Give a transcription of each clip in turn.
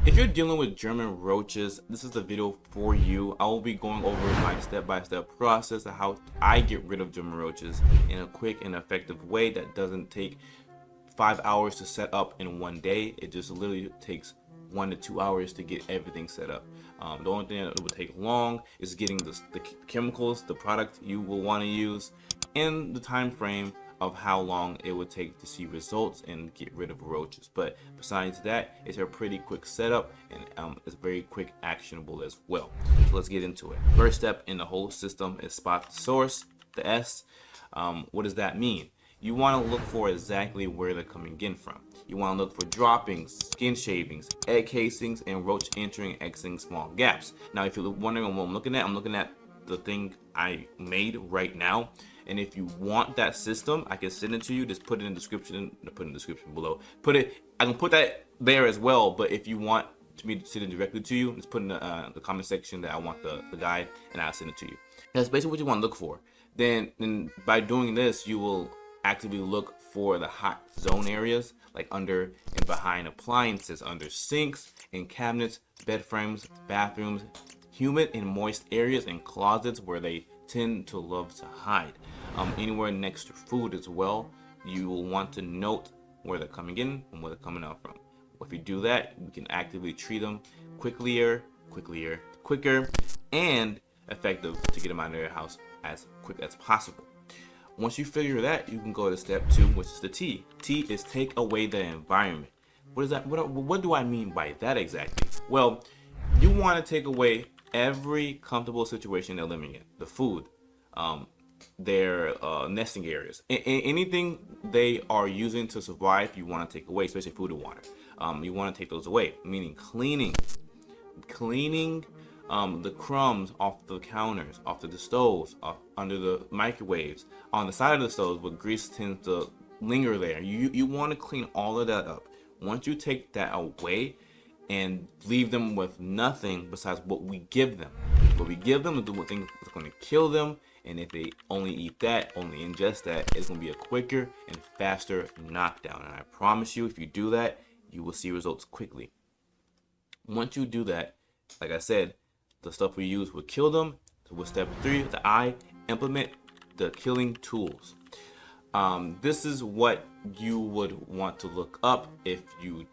If you're dealing with German roaches, this is the video for you. I will be going over my step-by-step process of how I get rid of German roaches in a quick and effective way that doesn't take 5 hours to set up in one day. It just literally takes 1 to 2 hours to get everything set up. The only thing that would take long is getting the chemicals, the product you will want to use, and the time frame of how long it would take to see results and get rid of roaches. But besides that, it's a pretty quick setup, and it's very quick actionable as well. So let's get into it. First step in the whole system is spot the source, the S. What does that mean? You want to look for exactly where they're coming in from. You want to look for droppings, skin shavings, egg casings, and roach entering and exiting small gaps. Now, if you're wondering what I'm looking at the thing I made right now. And if you want that system, I can send it to you. Just put it in the description. Put it in the description below. I can put that there as well. But if you want me to send it directly to you, just put in the comment section that I want the guide, and I'll send it to you. That's basically what you want to look for. Then by doing this, you will actively look for the hot zone areas, like under and behind appliances, under sinks and cabinets, bed frames, bathrooms, humid and moist areas, and closets where they tend to love to hide. Anywhere next to food as well, you will want to note where they're coming in and where they're coming out from. If you do that, you can actively treat them quicker, and effective to get them out of your house as quick as possible. Once you figure that, you can go to step 2, which is the T. T is take away the environment. What is that? What do I mean by that exactly? Well, you want to take away every comfortable situation they're living in. The food, their nesting areas, anything they are using to survive, you want to take away, especially food and water. You want to take those away, meaning cleaning the crumbs off the counters, off the stoves, under the microwaves, on the side of the stoves where grease tends to linger there. You want to clean all of that up. Once you take that away and leave them with nothing besides what we give them. What we give them is the thing that's going to kill them, and if they only eat that, only ingest that, it's going to be a quicker and faster knockdown. And I promise you, if you do that, you will see results quickly. Once you do that, like I said, the stuff we use will kill them. So with step 3, the I, implement the killing tools. This is what you would want to look up if you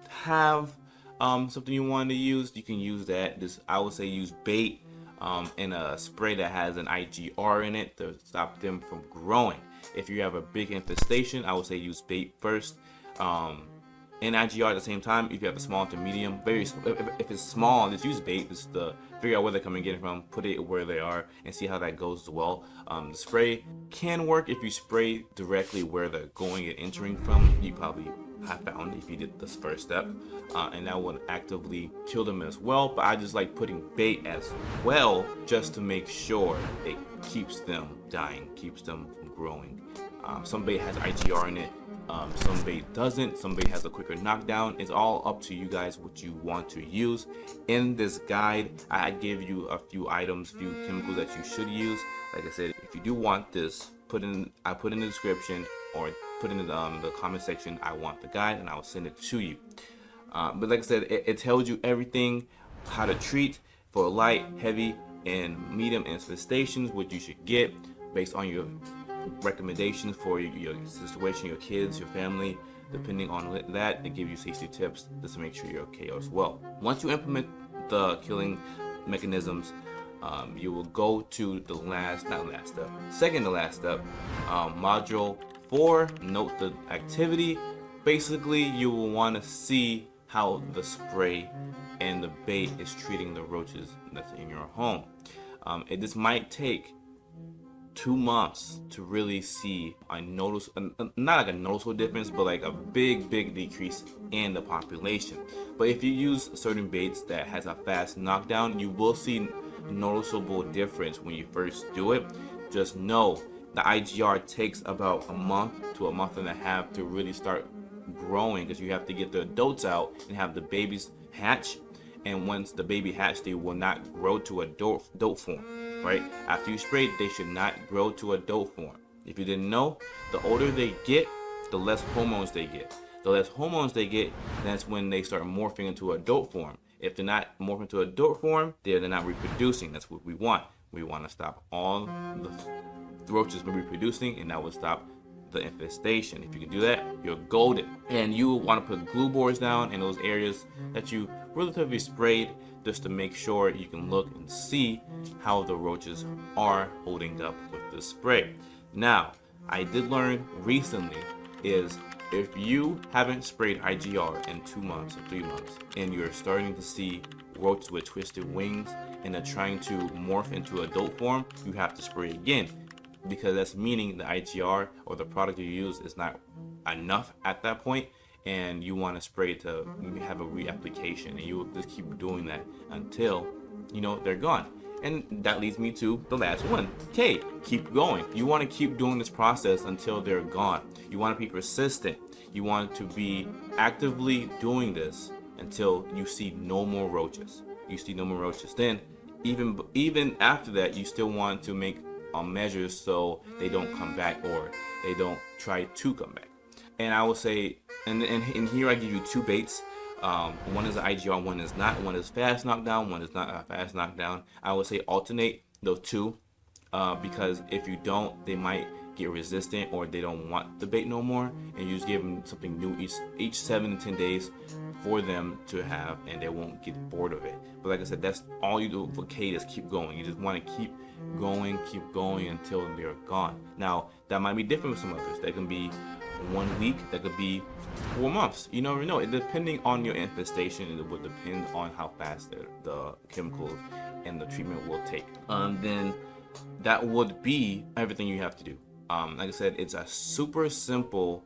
have something you want to use. You can use that. I would say use bait and a spray that has an IGR in it to stop them from growing. If you have a big infestation, I would say use bait first and IGR at the same time. If you have a small to medium, if it's small, just use bait just to figure out where they're coming in from, put it where they are, and see how that goes as well. The spray can work if you spray directly where they're going and entering from. You probably have found if you did this first step, and that would actively kill them as well. But I just like putting bait as well, just to make sure it keeps them dying, keeps them from growing. Some bait has IGR in it, some bait doesn't. Some bait has a quicker knockdown. It's all up to you guys what you want to use. In this guide, I give you a few items, few chemicals that you should use. Like I said, if you do want this, I put in the description, or put in the comment section, I want the guide, and I will send it to you. But like I said, it tells you everything, how to treat for light, heavy, and medium infestations, what you should get based on your recommendations for your situation, your kids, your family. Depending on that, they give you safety tips just to make sure you're okay as well. Once you implement the killing mechanisms, you will go to the second to last step, module 4, note the activity. Basically, you will want to see how the spray and the bait is treating the roaches that's in your home. This might take 2 months to really see not like a noticeable difference, but like a big decrease in the population. But if you use certain baits that has a fast knockdown, you will see noticeable difference when you first do it. Just know the IGR takes about a month to a month and a half to really start growing, because you have to get the adults out and have the babies hatch. And once the baby hatch, they will not grow to adult form. Right? After you spray, they should not grow to adult form. If you didn't know, the older they get, the less hormones they get. The less hormones they get, that's when they start morphing into adult form. If they're not morphing into adult form, they're not reproducing. That's what we want. We want to stop all the roaches from reproducing, and that will stop the infestation. If you can do that, you're golden. And you want to put glue boards down in those areas that you relatively sprayed, just to make sure you can look and see how the roaches are holding up with the spray. Now, I did learn recently is if you haven't sprayed IGR in 2 months or 3 months, and you're starting to see roaches with twisted wings and are trying to morph into adult form, you have to spray again, because that's meaning the IGR or the product you use is not enough at that point, and you want to spray to have a reapplication, and you will just keep doing that until they're gone. And that leads me to the last one. Okay, keep going. You want to keep doing this process until they're gone. You want to be persistent. You want to be actively doing this until you see no more roaches. You see no more roaches. Then even after that, you still want to make measures so they don't come back, or they don't try to come back. And I will say, and here I give you 2 baits. One is an IGR, one is not. One is fast knockdown, one is not a fast knockdown. I would say alternate those 2, because if you don't, they might get resistant, or they don't want the bait no more, and you just give them something new each 7 to 10 days for them to have, and they won't get bored of it. But like I said, that's all you do for Kate, is keep going. You just want to keep going until they're gone. Now, that might be different with some others. That can be 1 week, that could be 4 months. You never know. It depending on your infestation, it will depend on how fast the chemicals and the treatment will take. Then that would be everything you have to do. Like I said, it's a super simple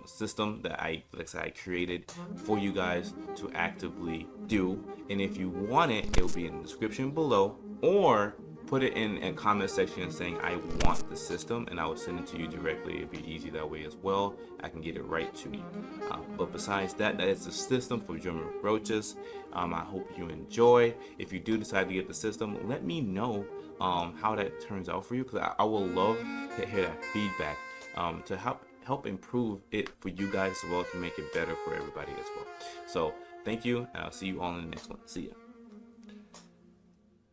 system that I created for you guys to actively do. And if you want it, it will be in the description below, or put it in a comment section saying I want the system, and I will send it to you directly. It'd be easy that way as well. I can get it right to you. But besides that, that is the system for German roaches. I hope you enjoy. If you do decide to get the system, let me know how that turns out for you, because I will love to hear that feedback to help improve it for you guys as well, to make it better for everybody as well. So thank you, and I'll see you all in the next one. See ya.